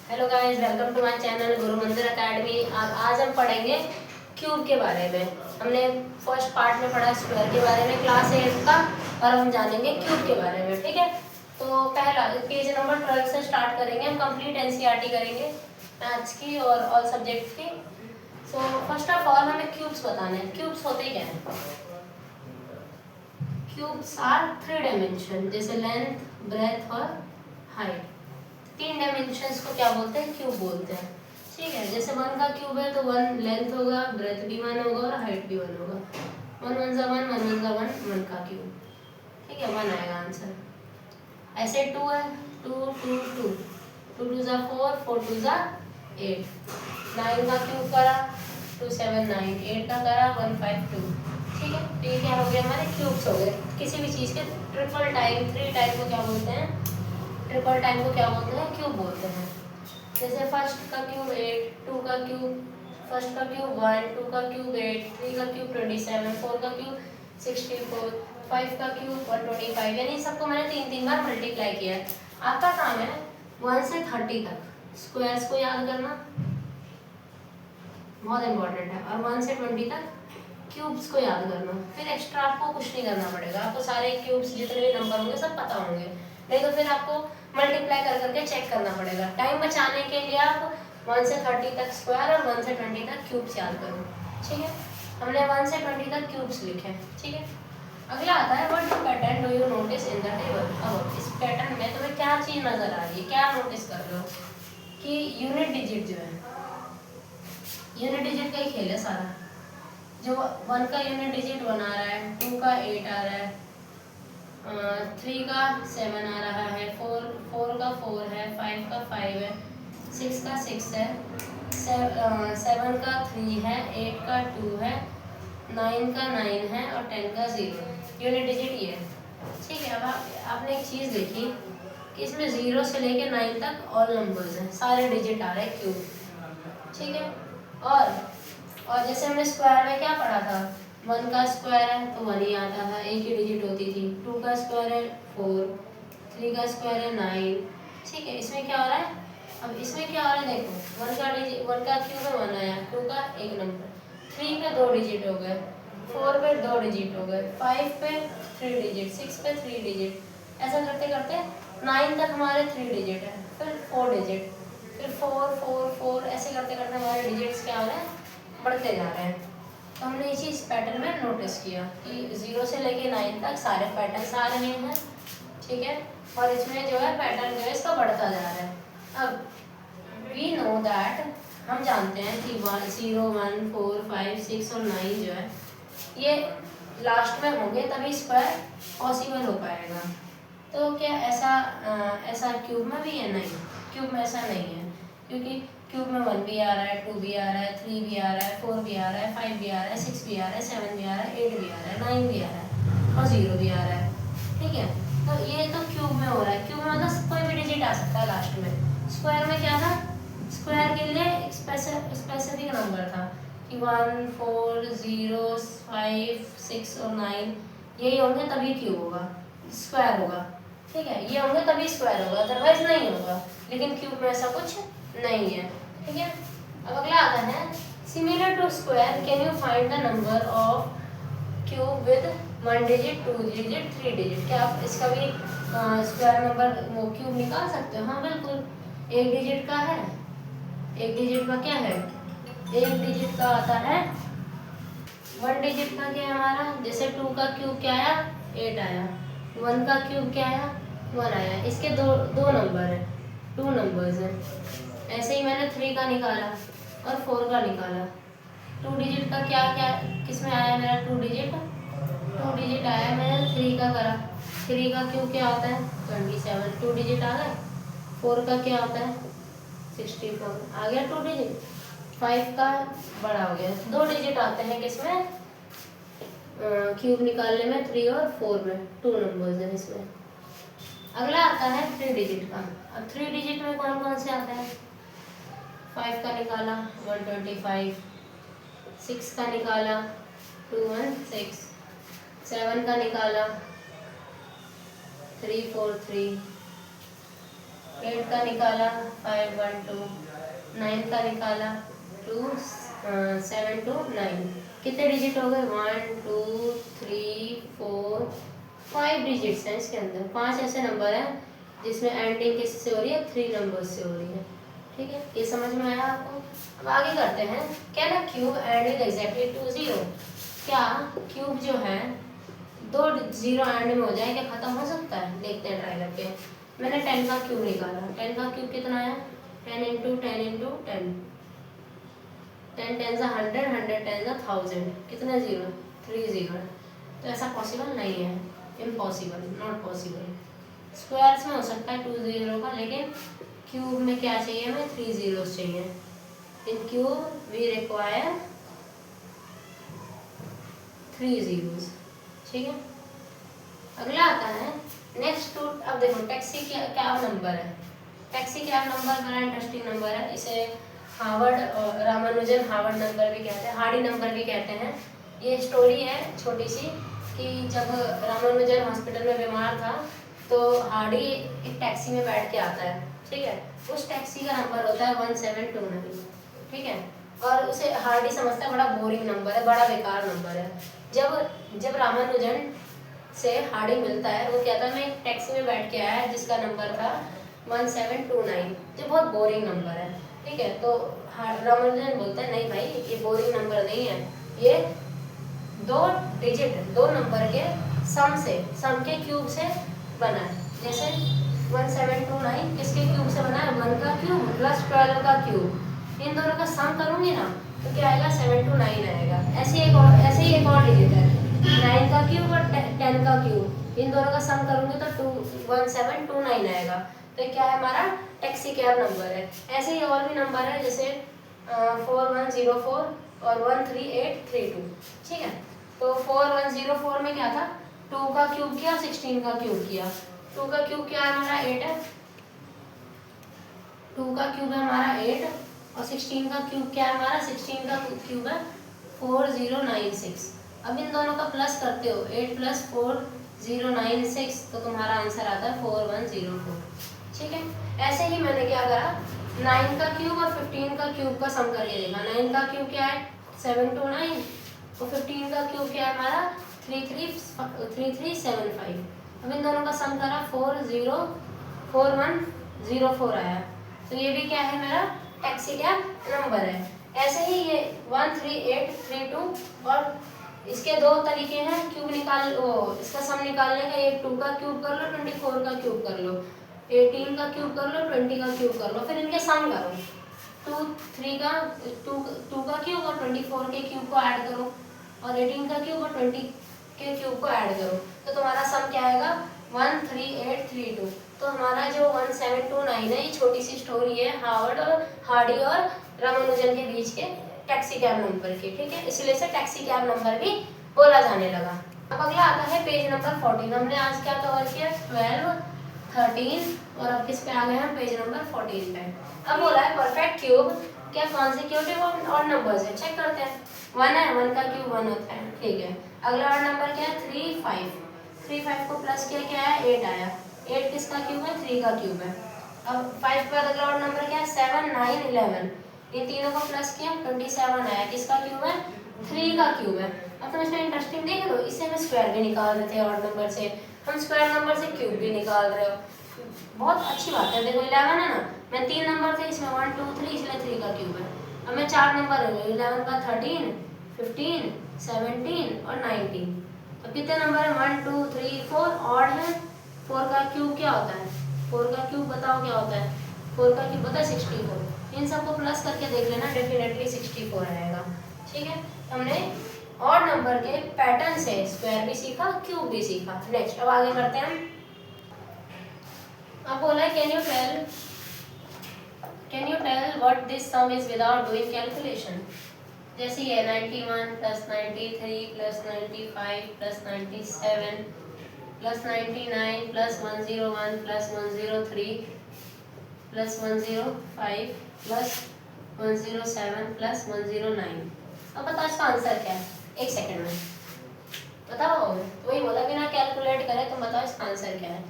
Hello guys, welcome to my channel Guru Mandir academy. आज हम पढ़ेंगे क्यूब के बारे में। हमने फर्स्ट पार्ट में पढ़ा स्क्वायर के बारे में क्लास 8 का, और हम जानेंगे क्यूब के बारे में। ठीक है, तो पहला पेज नंबर 12 से स्टार्ट करेंगे। हम कंप्लीट एनसीईआरटी करेंगे मैथ्स की और ऑल सब्जेक्ट्स की। सो फर्स्ट ऑफ ऑल हमें क्यूब्स बताने हैं। क्यूब्स होते क्या हैं? क्यूब्स आर 3 डायमेंशन, जैसे लेंथ, ब्रेथ और हाइट। 3 डायमेंशंस को क्या बोलते हैं? क्यूब बोलते हैं। ठीक है, जैसे 1 का क्यूब है तो 1 लेंथ होगा, ब्रेथ भी 1 होगा और हाइट भी 1 होगा। 1 1 जा 1, 1 1 जा 1, 1 का क्यूब। ठीक है, 1 आएगा आंसर। ऐसे 2 है, 2 2 2, 2 2 जा 4, 4 2 जा 8। 9 का क्यूब करा 2 7 9, 8 का करा 1 5 2। ठीक है, तो ये क्या हो गया? हमारे क्यूब्स हो गए किसी भी चीज़ के। ट्रिपल टाइम, 3 टाइम को क्या बोलते हैं? ट्रिपल टाइम को क्या बोलते हैं? क्यूब बोलते हैं। जैसे फर्स्ट का क्यूब 8, 2 का क्यूब, फर्स्ट का क्यूब 1, 2 का क्यूब 8, 3 का क्यूब 27, 4 का क्यूब 64, 5 का क्यूब 125। यानी सबको मैंने 3 बार मल्टीप्लाई किया है। आपका काम है 1 से 30 तक स्क्वायर्स को याद करना, बहुत इंपॉर्टेंट है, और 1 से 20 तक क्यूब्स को याद करना। फिर एक्स्ट्रा आपको कुछ नहीं करना पड़ेगा। आपको सारे क्यूब्स जितने भी नंबर होंगे सब पता होंगे, नहीं तो फिर आपको मल्टीप्लाई कर करके चेक करना पड़ेगा। टाइम बचाने के लिए आप 1 से 30 तक स्क्वायर और 1 से 20 तक क्यूब्स याद करो। ठीक है, हमने 1 से 20 तक क्यूब्स लिखे। ठीक है, अगला आता है what pattern do you notice in the table. अब इस पैटर्न में तुम्हें क्या चीज नजर आ रही है, क्या नोटिस कर रहे हो? कि यूनिट डिजिट जो है, यूनिट डिजिट का ही खेल है सारा। जो 1 का यूनिट डिजिट 1 आ रहा है, 2 का 8 आ रहा है, 3 का 7 आ रहा है, 4 का 4 है, 5 का 5 है, 6 का 6 है, 7 का 3 है, 8 का 2 है, 9 का 9 है और 10 का 0। यूनिट डिजिट ये है। ठीक है, अब आपने एक चीज़ देखी कि इसमें 0 से लेके 9 तक ऑल नंबर्स हैं, सारे डिजिट आ रहे हैं क्यूब। ठीक है, और जैसे हमने स्क्वायर में क्या पढ़ा था, 1 का स्क्वायर है तो 1 ही आता था, एक ही डिजिट होती थी। 2 का स्क्वायर है 4, 3 का स्क्वायर है 9। ठीक है, इसमें क्या हो रहा है? अब इसमें क्या हो रहा है देखो, 1 का क्यूब में 1 आया, 2 का एक नंबर, 3 पे 2 डिजिट हो गए, 4 पे 2 डिजिट हो गए, 5 पे 3 डिजिट, 6 पे 3 डिजिट। ऐसा करते करते 9 तक हमारे 3 डिजिट है, फिर 4 डिजिट, फिर 4 4 4, ऐसे करते करते हमारे डिजिट्स क्या हो रहे हैं? बढ़ते जा रहे हैं। तो हमने इसी इस पैटर्न में नोटिस किया कि 0 से लेके 9 तक सारे पैटर्न्स आ रहे हैं। ठीक है, और इसमें जो है पैटर्न जो है इसका बढ़ता जा रहा है। अब वी नो दैट, हम जानते हैं कि 0 1 4 5 6 और 9 जो है ये लास्ट में होंगे, तभी स्क्वायर पॉसिबल हो पाएगा। तो क्या ऐसा क्यूब में भी है? नहीं, क्यूब में ऐसा नहीं है, क्योंकि क्यूब में 1 भी आ रहा है, 2 भी आ रहा है, 3 भी आ रहा है, 4 भी आ रहा है, 5 भी आ रहा है, 6 भी आ रहा है, 7 भी आ रहा है, 8 भी आ रहा है, 9 भी आ रहा है और 0 भी आ रहा है। ठीक है, तो ये तो क्यूब में हो रहा है। क्यूब में मतलब कोई भी डिजिट आ सकता है लास्ट में। स्क्वायर में क्या था? स्क्वायर के लिए एक स्पेसिफिक नंबर था कि 1 4 0 5 6 और 9 यही होंगे तभी क्यूब होगा, स्क्वायर होगा। ठीक है, ये होंगे तभी स्क्वायर होगा, अदरवाइज नहीं होगा। लेकिन क्यूब में ऐसा कुछ नहीं है। ठीक है, अब अगला आता है similar to square can you find the number of cube with 1 digit 2 digit 3 digit. क्या आप इसका भी स्क्वायर नंबर वो क्यूब निकाल सकते हो? हाँ बिल्कुल, एक डिजिट का है, एक डिजिट का क्या है? एक डिजिट का आता है 1 डिजिट का क्या है हमारा? जैसे 2 का क्यूब क्या आया? 8 आया। 1 का क्यूब क्या आया? 1 आया। इसके दो नंबर है, 2 नंबर्स हैं। ऐसे ही मैंने 3 का निकाला और 4 का निकाला। 2 डिजिट का क्या क्या किस में आया मेरा? 2 डिजिट, 2 डिजिट आया। मैंने 3 का करा, 3 का क्यूब क्या आता है? 27, 2 डिजिट आ गए। 4 का क्या आता है? 64, आ गया 2 डिजिट। 5 का बड़ा हो गया। 2 डिजिट आते हैं किसमें? क्यूब निकालने में, 3 और 4 में 2 नंबर्स हैं इसमें। अगला आता है 3 डिजिट का। अब 3 डिजिट में कौन कौन से आते हैं? 5 का निकाला 125, 6 का निकाला 216, 7 का निकाला 343, 8 का निकाला 5 1 2, 9 का निकाला 2 7 2 9, कितने डिजिट हो गए 1 2 3 4 5 डिजिट्स हैं इसके अंदर। 5 ऐसे नंबर हैं जिसमें एंडिंग किससे हो रही है 3 नंबर से हो रही है। ठीक है, ये समझ में आया आपको। अब आगे करते हैं, क्या ना क्यूब एंड विद एग्जैक्टली 2 0, क्या क्यूब जो है 2 0 एंड में हो जाए, क्या खत्म हो सकता है? देखते हैं ट्राई करके। मैंने 10 का क्यूब निकाला, 10 का क्यूब कितना है 10 इंटू 10 इंटू 10, 10 10 100, 100 10 1000, कितने जीरो 3 0। तो ऐसा पॉसिबल नहीं है, इम्पॉसिबल, नॉट पॉसिबल। स्क्वायर्स में हो सकता है 2 0 का, लेकिन क्यूब में क्या चाहिए हमें 3 zeros चाहिए। इन क्यूब वी रिक्वायर 3 zeros। ठीक है, अगला आता है नेक्स्ट टू। अब देखो टैक्सी कैब नंबर है, टैक्सी कैब नंबर बड़ा इंटरेस्टिंग नंबर है। इसे हार्वर्ड रामानुजन हार्वर्ड नंबर भी कहते हैं, हार्डी नंबर भी कहते हैं। ये स्टोरी है छोटी सी कि जब रामानुजन हॉस्पिटल में बीमार था तो हार्डी एक टैक्सी में बैठ के आता है। ठीक है, उस टैक्सी का नंबर होता है 1729। ठीक है, और उसे हार्डी समझता है बड़ा बोरिंग नंबर है, बड़ा बेकार नंबर है। जब रामानुजन से हार्डी मिलता है, वो कहता है मैं एक टैक्सी में बैठ के आया है जिसका नंबर था 1729, जो बहुत बोरिंग नंबर है। ठीक है, तो रामानुजन बोलता है नहीं भाई ये बोरिंग नंबर नहीं है, ये 2 डिजिट 2 नंबर के सम के क्यूब से बना है। जैसे 1729 किसके क्यूब से बना है 1 का क्यूब प्लस 12 का क्यूब, इन दोनों का सम करूंगी ना तो क्या आएगा 729 आएगा। ऐसे ही एक और डिजिट है 9 का क्यूब और 10 का क्यूब, इन दोनों का सम करूंगी तो 1729 आएगा। तो क्या है हमारा टैक्सी कैब नंबर है। ऐसे ही और भी नंबर है जैसे 4104 और 13832। ठीक है, तो 4104 में क्या था 2 का क्यूब किया 16 का क्यूब किया। 2 का क्यूब क्या है हमारा 8 है, 2 का क्यूब है हमारा 8 और 16 का क्यूब क्या है हमारा 16 का क्यूब है 4096। अब इन दोनों का प्लस करते हो 8 प्लस 4096 तो तुम्हारा आंसर आता है 4104। ठीक है, ऐसे ही मैंने क्या करा 9 का क्यूब और 15 का क्यूब का सम करके देखा। 9 का क्यूब क्या है 729 और 15 का क्यूब क्या है हमारा 3375। अब इन दोनों का सम करा 4104 आया। तो ये भी क्या है मेरा टैक्सी कैब नंबर है। ऐसे ही ये 13832 और इसके 2 तरीके हैं क्यूब इसका सम निकालने का। एक 2 का क्यूब कर लो 24 का क्यूब कर लो, 18 का क्यूब कर लो 20 का क्यूब कर लो, फिर इनके सम करो। 2 का क्यूब और 24 के क्यूब को ऐड करो और 18 का क्यूब और 20 के क्यूब को ऐड करो तो तुम्हारा सम क्या आएगा 13832। तो हमारा जो 1729 है ये छोटी सी स्टोरी है हार्डी और रामानुजन के बीच के टैक्सी कैब नंबर की। ठीक है, इसलिए से टैक्सी कैब नंबर भी बोला जाने लगा। अब अगला आता है पेज नंबर 14। हमने आज क्या कवर किया 12 13 और अब किस पे आ गए हैं पेज नंबर 14 पे। अब बोला है परफेक्ट क्यूब क्या कॉन्जिक्यूटिव और नंबर्स है, चेक करते हैं। 1 है, 1 का क्यूब 1 होता है। ठीक है, अगला और नंबर क्या है 3 5 को प्लस किया क्या है 8 आया। 8 किसका क्यूब है 3 का क्यूब है। अब 5 पर अगला और नंबर क्या है 7 9 11, ये तीनों को प्लस किया 27 आया। किसका क्यूब है 3 का क्यूब है। अब तुम इसमें इंटरेस्टिंग देख लो, इससे हम स्क्वायर भी निकाल रहे थे और नंबर से, हम स्क्वायर नंबर से क्यूब भी निकाल रहे हो, बहुत अच्छी बात है। देखो 11 है ना, मैं 3 नंबर थे इसमें 1 2 3 इसलिए 3 का क्यूब है। अब मैं 4 नंबर है 11 का 13 15 17 और 19। अब कितने नंबर है 1 2 3 4 ऑड है। 4 का क्यूब क्या होता है 4 का क्यूब बताओ क्या होता है 4 का क्यूब होता है 64। इन सबको प्लस करके देख लेना डेफिनेटली 64 आएगा। ठीक है, हमने ऑड नंबर के पैटर्न से स्क्वायर भी सीखा क्यूब भी सीखा। नेक्स्ट अब आगे करते हैं। अब बोला है can you tell what this sum is without doing calculation. जैसे ये 91 plus 93 plus 95 plus 97 plus 99 plus 101 plus 103 plus 105 plus 107 plus 109। अब बताओ इसका आंसर क्या है, एक सेकंड में बताओ। वही बोला बिना कैलकुलेट करे तो बताओ इसका आंसर क्या है।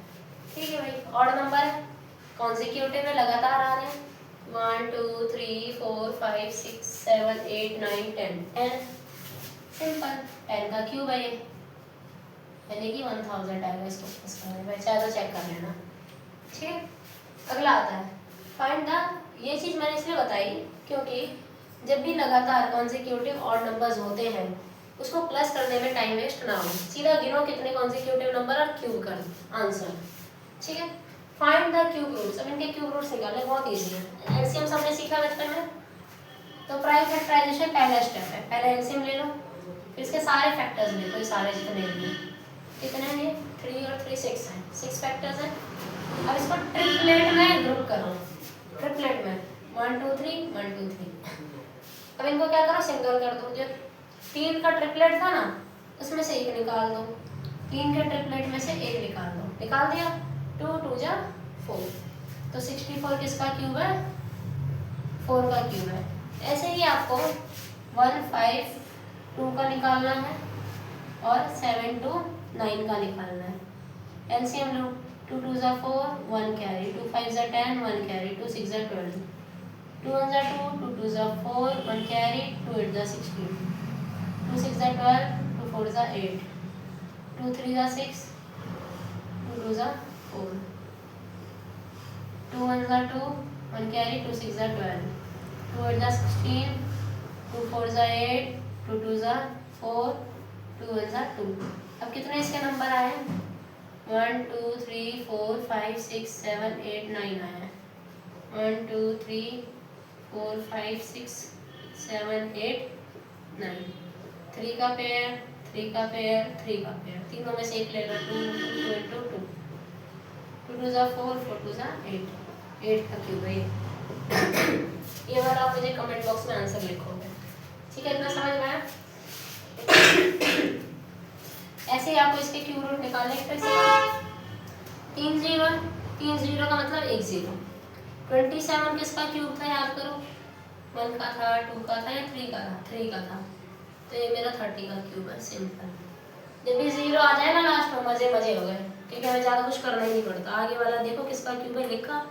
ठीक है भाई, ऑड नंबर है, कॉन्जिक्यूटिव में लगातार आ रहे हैं, 1 2 3 4 5 6 7 8 9 10 10 सिंपल 10 का क्यूब है ये, यानी कि 1000 आएगा। इसको प्लस करना है, चाहे तो चेक कर लेना। ठीक है, अगला आता है फाइंड द, ये चीज़ मैंने इसलिए बताई क्योंकि जब भी लगातार कॉन्जिक्यूटिव ऑड नंबर्स होते हैं उसको प्लस करने में टाइम वेस्ट ना हो, सीधा गिनो कितने कॉन्जिक्यूटिव नंबर और क्यूब कर आंसर। ठीक है, फाइंड द क्यूब रूट्स। अब इनके क्यूब रूट्स निकालने बहुत ईजी है, एलसीएम सबने सीखा बचपन में। तो प्राइम फैक्टराइजेशन पहला स्टेप है, पहले एलसीएम ले लो, फिर इसके सारे फैक्टर्स ले लो, सारे जितने भी कितने हैं ये 3 और 3 6 हैं, 6 फैक्टर्स हैं। अब इसको ट्रिपलेट में ग्रुप करो, ट्रिपलेट में 1 2 3 1 2 3। अब इनको क्या करो, सिंगल कर दो। जो 3 का ट्रिपलेट था ना उसमें से एक निकाल दो, 3 के ट्रिपलेट में से एक निकाल दो, निकाल दिया 2 2 जा 4, तो 64 किसका क्यूब है, 4 का क्यूब है। ऐसे ही आपको 1 5 2 का निकालना है और 7 2 9 का निकालना है। एलसीएम लो, 2 2 जा 4 1 कैरी, 2 5 जा 10 1 कैरी, 2 6 जा 12, 2 1 जा 2 2 2 जा 4 1 कैरी, 2 8 जा 16, 2 6 जा 12 2 4 जा 8, 2 3 जा 6 2 2 जा 4, 2 1 जा 2 1 कैरी, 2 6 जा 12, 2 8 जा 16, 2 4 जा 8, 2 2 जा 4, 2 1 जा 2। अब कितने इसके नंबर आए हैं, 1 2 3 4 5 6 7 8 9 आए हैं, 1 2 3 4 5 6 7 8 9, 3 का पेयर 3 का पेयर 3 का पेयर, तीनों में से एक ले लो, 2 2 2 2 2 2 जा 4 4 2 जा 8, 8 का क्यूब है ये वाला। आप मुझे कमेंट बॉक्स में आंसर लिखोगे। ठीक है, इतना समझ में आया। ऐसे ही आपको इसके क्यूब रूट निकालने के फिर से 3 0 3 0 का मतलब 1 0। 27 किसका क्यूब था याद करो, 1 का था 2 का था या 3 का था, 3 का था, तो ये मेरा 30 का क्यूब है। सिंपल, जब भी 0 आ जाए ना लास्ट में मजे मजे हो गए। ठीक है, हमें ज़्यादा कुछ करना ही नहीं पड़ता। आगे वाला देखो किसका क्यूब है, लिखा,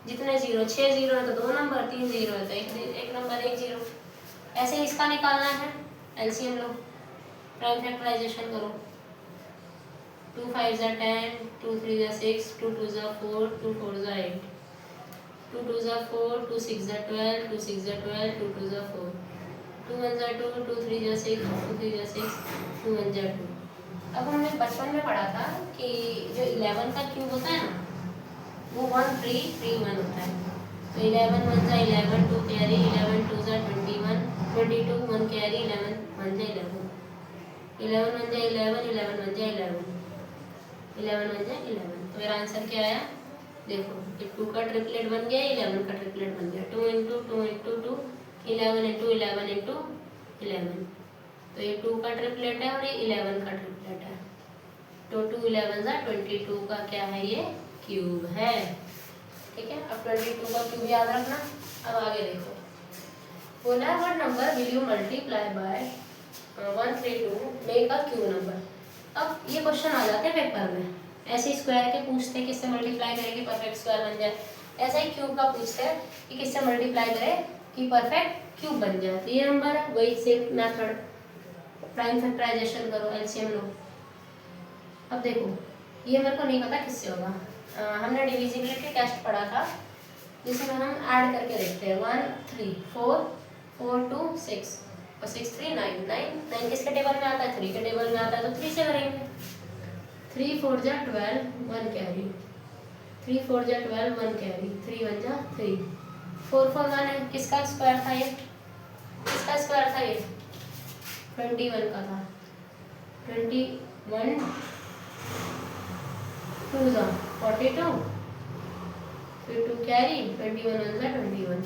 जितने 0 6 0 है तो 2 नंबर, 3 0 है तो एक नंबर 1 0। ऐसे ही इसका निकालना है, एलसीएम लो, प्राइम फैक्टराइजेशन करो, 2 5 जा 10 2 3 जा 6 2 2 जा 4 2 4 जा 8, 2 2 जा 4 2 6 जा 12 2 6 जा 12 2 2 जा 4, 2 1 जा 2 2 3 जा 6 2 3 जा 6 2 1 जा 2। अब हमने बचपन में पढ़ा था कि जो 11 का क्यूब होता है ना वो 1 3 3 1 होता है। तो 11 1 जा 11 2 कैरी, 11 2 जा 21 22 1 कैरी, 11 1 जा 11, 11 1 जा 11 11 1 जा 11 11 1 जा 11। तो मेरा आंसर क्या आया, देखो ये 2 का ट्रिपलेट बन गया, 11 का ट्रिपलेट बन गया, 2 × 2 × 2 11 × 11 × 11। तो ये 2 का ट्रिपलेट है और ये 11 का ट्रिपलेट है, तो 2 11 जा 22 का क्या है, ये क्यूब है। ठीक है, अब 22 का क्यूब याद रखना। अब आगे देखो, बोला है what number will you multiply by 132 make a cube number. अब ये क्वेश्चन आ जाते हैं पेपर में, ऐसे स्क्वायर के पूछते हैं किससे मल्टीप्लाई करें कि परफेक्ट स्क्वायर बन जाए, ऐसा ही क्यूब का पूछते हैं कि किससे मल्टीप्लाई करें कि परफेक्ट क्यूब बन जाए। तो ये नंबर है, वही सेम मेथड, प्राइम फैक्टराइजेशन करो, एलसीएम लो। अब देखो ये मेरे को नहीं पता किससे होगा, हमने डिविजिबिलिटी टेस्ट पढ़ा था जिसमें हम ऐड करके देखते हैं, 1 3 4 4 2 6 और 6 3 9 9 किसके टेबल में आता है, 3 के टेबल में आता है, तो 3 से करेंगे। 3 4 जा 12 1 कैरी, 3 4 जा 12 1 कैरी, 3 1 जा 3, 4 4 1 है, किसका स्क्वायर था ये, किसका स्क्वायर था ये, 21 का था, 21 2 जा 42, फिर 2 कैरी, 21 1 जा 21,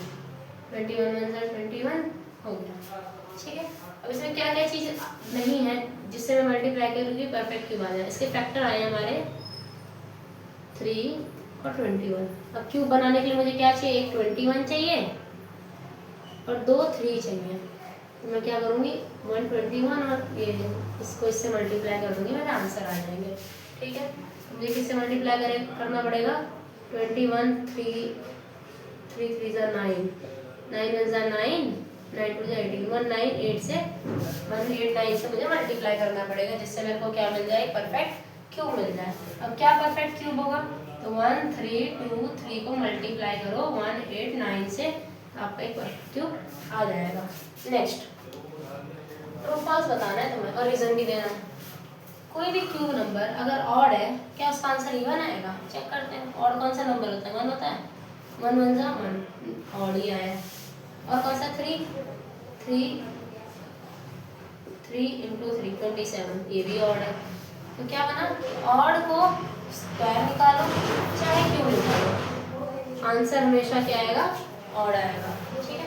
21 1 जा 21 हो गया। ठीक है, अब इसमें क्या क्या चीज़ नहीं है जिससे मैं मल्टीप्लाई करूँगी परफेक्ट क्यूब आ जाए। इसके फैक्टर आए हमारे 3 और 21। अब क्यूब बनाने के लिए मुझे क्या चाहिए, एक 21 चाहिए और 2 3 चाहिए। तो मैं क्या करूँगी, 121 और ये इसको इससे मल्टीप्लाई कर दूँगी, मेरे आंसर आ जाएंगे। ठीक है, मुझे किससे मल्टीप्लाई करना पड़ेगा, 21 3 3 3 जा 9 9 1 जा 9 9 2 जा 18 198 से 189 से मुझे मल्टीप्लाई करना पड़ेगा जिससे मेरे को क्या मिल जाए परफेक्ट क्यूब मिल जाए। अब क्या परफेक्ट क्यूब होगा तो 1 3 2 3 को मल्टीप्लाई करो 189 से आपका एक परफेक्ट क्यूब आ जाएगा। नेक्स्ट ट्रू फॉल्स बताना है तुम्हें और रीजन भी देना है। कोई भी क्यूब नंबर अगर ऑड है क्या उसका आंसर इवन आएगा? चेक करते हैं। ऑड कौन सा नंबर होता है? 1 होता है। 1 1 जा 1 ऑड ही आया। और कौन सा 3 3 3 इंटू 3 27 ये भी ऑड है। तो क्या बना ऑड को स्क्वायर निकालो चाहे क्यूब निकालो आंसर हमेशा क्या आएगा? ऑड आएगा। ठीक है।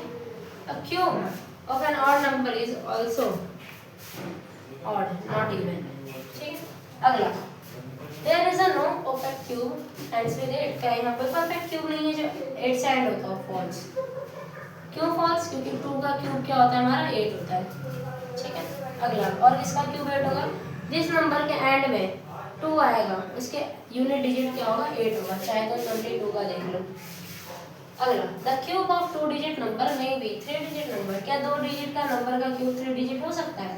अब cube of an odd number is also odd not even. ठीक है। अगला there is a no perfect cube ends with 8। क्या यहाँ पे परफेक्ट क्यूब नहीं है जो 8 से एंड होता हो? फॉल्स। क्यों फॉल्स? क्योंकि 2 का क्यूब क्या होता है हमारा? 8 होता है। ठीक है। अगला और किसका क्यूब 8 होगा? जिस नंबर के एंड में 2 आएगा उसके यूनिट डिजिट क्या होगा? 8 होगा। चाहे तो 22 का देख लो। अगला the cube of 2 digit number में भी 3 डिजिट नंबर। क्या 2 डिजिट का नंबर का क्यूब 3 डिजिट हो सकता है?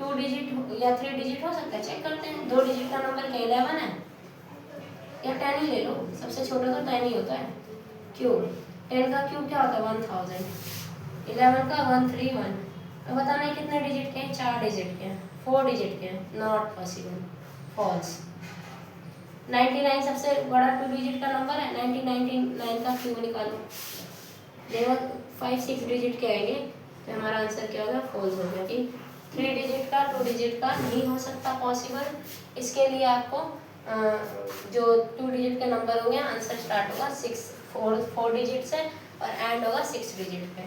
2 डिजिट या 3 डिजिट हो सकता है। चेक करते हैं। 2 डिजिट का नंबर क्या 11 है या 10 ही ले लो। सबसे छोटा तो 10 ही होता है। क्यूब 10 का क्यूब क्या होता है? 1000। 11 का 131। अब बताना है कितने डिजिट के हैं? 4 डिजिट के हैं। 4 डिजिट के हैं। Not possible. फॉल्स। 99 सबसे बड़ा 2 डिजिट का नंबर है। 99 का क्यूब निकालो। देखो 5 6 डिजिट के आएंगे तो हमारा आंसर क्या होगा? फॉल्स हो गया। कि 3 डिजिट का 2 डिजिट का नहीं हो सकता पॉसिबल। इसके लिए आपको जो 2 डिजिट के नंबर होंगे आंसर स्टार्ट होगा 4 डिजिट से और एंड होगा 6 डिजिट पे।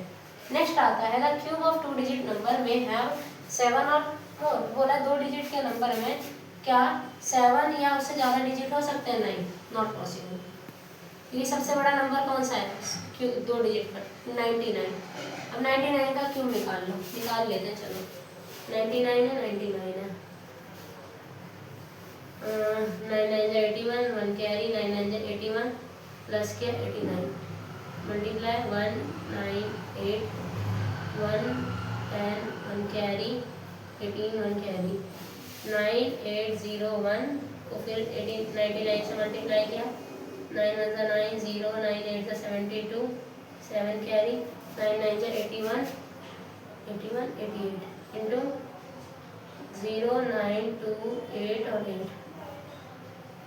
नेक्स्ट आता है the cube of 2 digit number में हैव 7 और मोर। बोला 2 डिजिट के नंबर में क्या 7 या उससे ज़्यादा डिजिट हो सकते हैं? नहीं, नॉट पॉसिबल। ये सबसे बड़ा नंबर कौन सा है? क्यूब 2 डिजिट का 99। अब 99 का क्यूब निकाल लो। निकाल लेते हैं चलो। 99 है 99 है 9 9 81 1 कैरी 9 9 81 प्लस के 89 मल्टीप्लाई 1 9 8 1 10 1 कैरी 18 1 कैरी 9801 को फिर 99 से मल्टीप्लाई किया 9 1 जा 9 0 9 8 जा 72 7 कैरी 9 9 जा 81 81 88 इंटू 0 9 2 8 और 8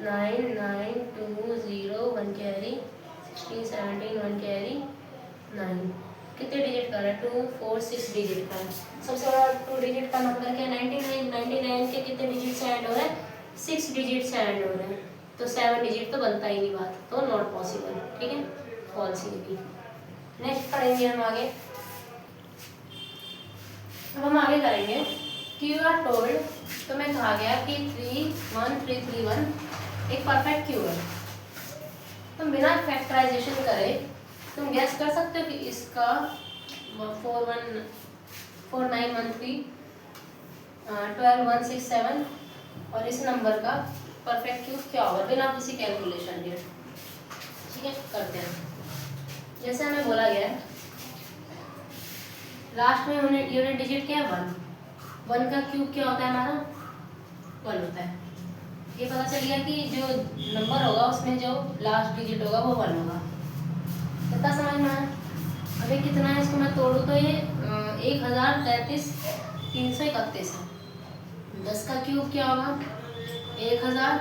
9 9 2 0 1 कैरी 16 17 1 कैरी 9 कितने डिजिट का है? 2 4 6 डिजिट का है। सबसे बड़ा 2 डिजिट का नंबर क्या है? 99। 99 के कितने डिजिट से ऐड हो रहे हैं? 6 डिजिट से ऐड हो रहे हैं तो 7 डिजिट तो बनता ही नहीं बात, तो नॉट पॉसिबल। ठीक है, फॉल्स ही भी। नेक्स्ट पढ़ेंगे हम आगे। अब हम आगे करेंगे कि यू आर टोल्ड, तो मैं कहा गया कि 31331 एक परफेक्ट क्यूब है। तुम बिना फैक्टराइजेशन करे तुम गैस कर सकते हो कि इसका 4913 12167 और इस नंबर का परफेक्ट क्यूब क्या होगा बिना किसी कैलकुलेशन के। ठीक है, करते हैं। जैसे हमें बोला गया है लास्ट में यूनिट डिजिट क्या है? 1 का क्यूब क्या होता है हमारा? 1 होता है। ये पता चल गया कि जो नंबर होगा उसमें जो लास्ट डिजिट होगा वो 1 होगा। कितना समझ में आया? अभी कितना है इसको मैं तोड़ूँ तो ये 1033,331 है। 10 का क्यूब क्या होगा? 1000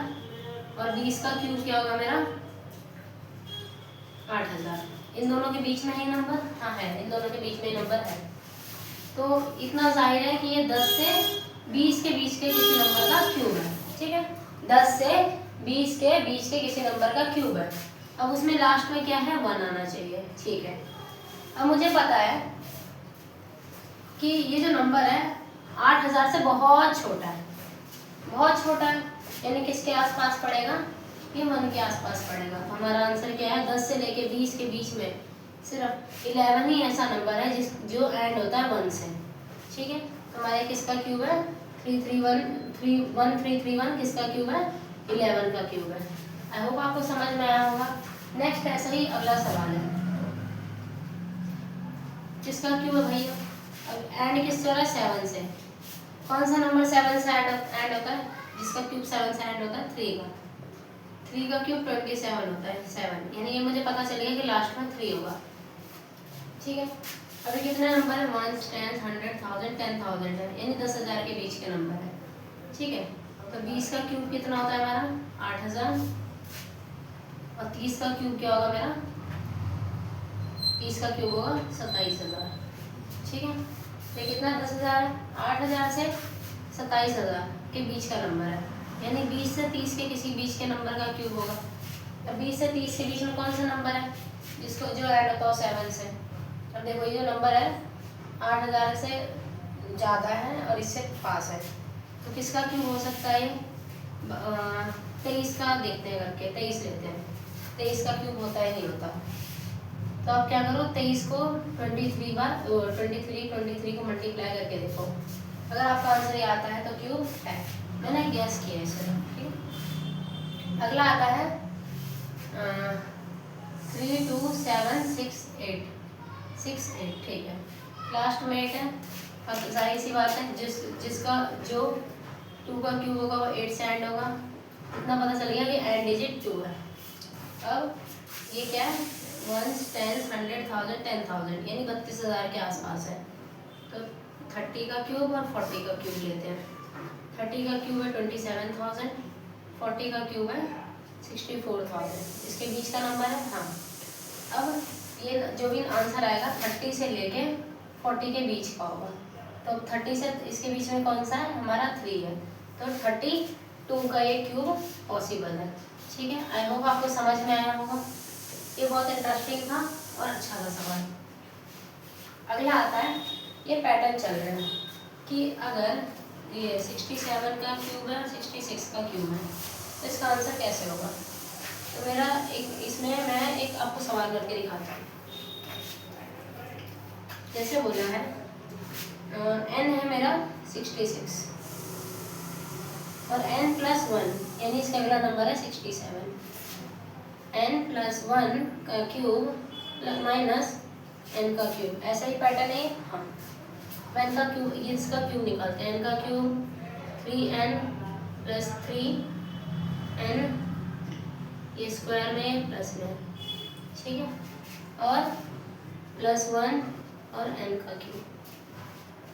और 20 का क्यूब क्या होगा मेरा? 8000। इन दोनों के बीच में ही नंबर? हाँ है, इन दोनों के बीच में ही नंबर है। तो इतना जाहिर है कि ये 10 से 20 के बीच के किसी नंबर का क्यूब है। ठीक है, 10 से 20 के बीच के किसी नंबर का क्यूब है। अब उसमें लास्ट में क्या है? 1 आना चाहिए। ठीक है, अब मुझे पता है कि ये जो नंबर है 8000 से बहुत छोटा है, बहुत छोटा है, यानी किसके आसपास पड़ेगा? ये 1 के आसपास पड़ेगा। तो हमारा आंसर क्या है? 10 से लेके 20 के बीच में सिर्फ 11 ही ऐसा नंबर है जो एंड होता है 1 से। ठीक है, हमारे किसका क्यूब है? 1331 किसका क्यूब है? 11 का क्यूब है। आई होप आपको समझ में आया होगा। नेक्स्ट ऐसा ही अगला सवाल है, जिसका क्यूब है भैया, अब एंड किससे हो रहा है 7 से। कौन सा नंबर 7 से एंड होता है, जिसका क्यूब 7 से एंड होता है 3 का। 3 का क्यूब 27 होता है, 7 यानी ये मुझे पता चलेगा कि लास्ट में 3 होगा। ठीक है, अभी कितने नंबर है 1 10 100 1000 10,000 है, यानी 10,000 के बीच के नंबर है। ठीक है, तो 20 का क्यूब कितना होता है हमारा 8000, और 30 का क्यूब क्या होगा मेरा, 30 का क्यूब होगा 27,000। ठीक है, तो कितना 10,000 है, 8,000 से 27,000 के बीच का नंबर है, यानी 20 से 30 के किसी बीच के नंबर का क्यूब होगा। अब 20 से 30 के बीच में कौन सा नंबर है जिसको जो ऐड होता हो 7 से। अब देखो ये जो नंबर है 8,000 से ज़्यादा है और इससे पास है, तो किसका क्यूब हो सकता है, 23 का देखते हैं करके, 23 लेते हैं। 23 का क्यूब होता ही नहीं होता, तो आप क्या करो 23 को 23 बार 23 को मल्टीप्लाई करके देखो, अगर आपका आंसर ये आता है तो क्यूब है। मैंने गैस किया है सर। ठीक, अगला आता है 3 2 7 6 8 6 8। ठीक है, लास्ट में 8 है। अब जाहिर सी बात है जिसका जो 2 का क्यूब होगा वो 8 से एंड होगा, इतना पता चल गया कि एंड डिजिट 2 है। अब ये क्या है 1 10 100 1000 10,000 यानी 32,000 के आसपास है, तो 30 का क्यूब और 40 का क्यूब लेते हैं। 30 का क्यूब है 27,000, 40 का क्यूब है 64,000, इसके बीच का नंबर है। हाँ, अब ये जो भी आंसर आएगा 30 से लेके 40 के बीच का होगा, तो 30 से इसके बीच में कौन सा है हमारा 3 है, तो 32 का ये क्यूब पॉसिबल है। ठीक है, आई होप आपको समझ में आया होगा। ये बहुत इंटरेस्टिंग था और अच्छा था सवाल। अगला आता है, ये पैटर्न चल रहा है कि अगर ये 67 का क्यूब है और 66 का क्यूब है, तो इसका आंसर कैसे होगा। तो मेरा इसमें मैं एक आपको सवाल करके दिखाता हूँ। जैसे बोला है n है मेरा 66 और n+1 यानी इसका अगला नंबर है 67। n+1 का क्यूब माइनस n का क्यूब, ऐसा ही पैटर्न है। हाँ, n का क्यूब, ये इसका क्यूब निकालते हैं। n का क्यूब 3n+3n, ये स्क्वायर में प्लस में, ठीक है, और +1 और n का क्यूब।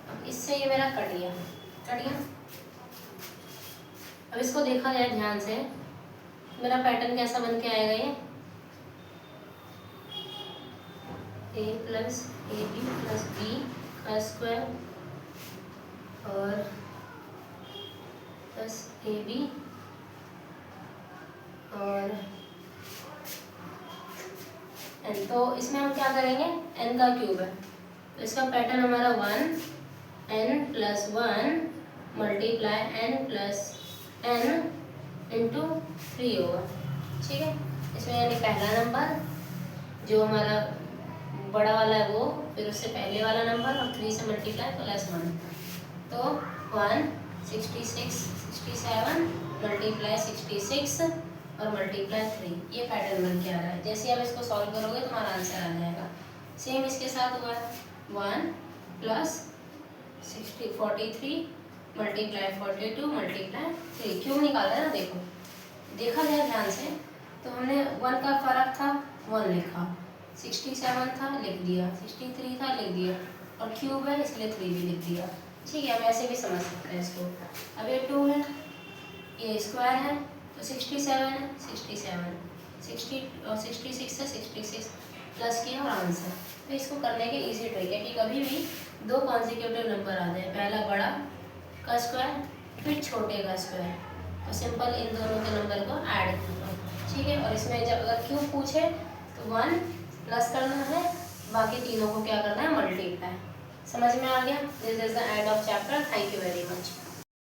अब इससे ये मेरा कट गया। अब इसको देखा जाए ध्यान से, मेरा पैटर्न कैसा बन के आएगा, ये a + ab + b का स्क्वायर और प्लस ab और n। तो इसमें हम क्या करेंगे, n का क्यूब है तो इसका पैटर्न हमारा 1 n+1 मल्टीप्लाई n+n इंटू 3 होगा। ठीक है, इसमें यानी पहला नंबर जो हमारा बड़ा वाला है वो, फिर उससे पहले वाला नंबर और 3 से मल्टीप्लाई +1, तो 1 66 67 मल्टीप्लाई 66 और मल्टीप्लाई 3, ये पैटर्न बन के आ रहा है। जैसे ही आप इसको सॉल्व करोगे तो हमारा आंसर आ जाएगा। सेम इसके साथ हुआ है 1 + 43 मल्टीप्लाई 42 मल्टीप्लाई 3। क्यों निकाला है ना, देखा जाए ध्यान से तो हमने 1 का फर्क था 1 लिखा, 67 था लिख दिया, 63 था लिख दिया, और क्यूब है इसलिए 3 भी लिख दिया। ठीक है, हम ऐसे भी समझ सकते हैं इसको। अब ये 2 है, ये स्क्वायर है तो 67 है 67, 60 और 66 से 66 प्लस किया और आंसर। तो इसको करने के इजी ट्रिक है कि कभी भी 2 कॉन्जिक्यूटिव नंबर आ जाए, पहला बड़ा का स्क्वायर फिर छोटे का स्क्वायर, तो सिंपल इन दोनों के नंबर को ऐड कर दो। ठीक है, और इसमें जब अगर क्यूब पूछे तो 1 प्लस करना है, बाकी तीनों को क्या करना है मल्टीप्लाई। समझ में आ गया? This is the end of chapter. Thank you very much.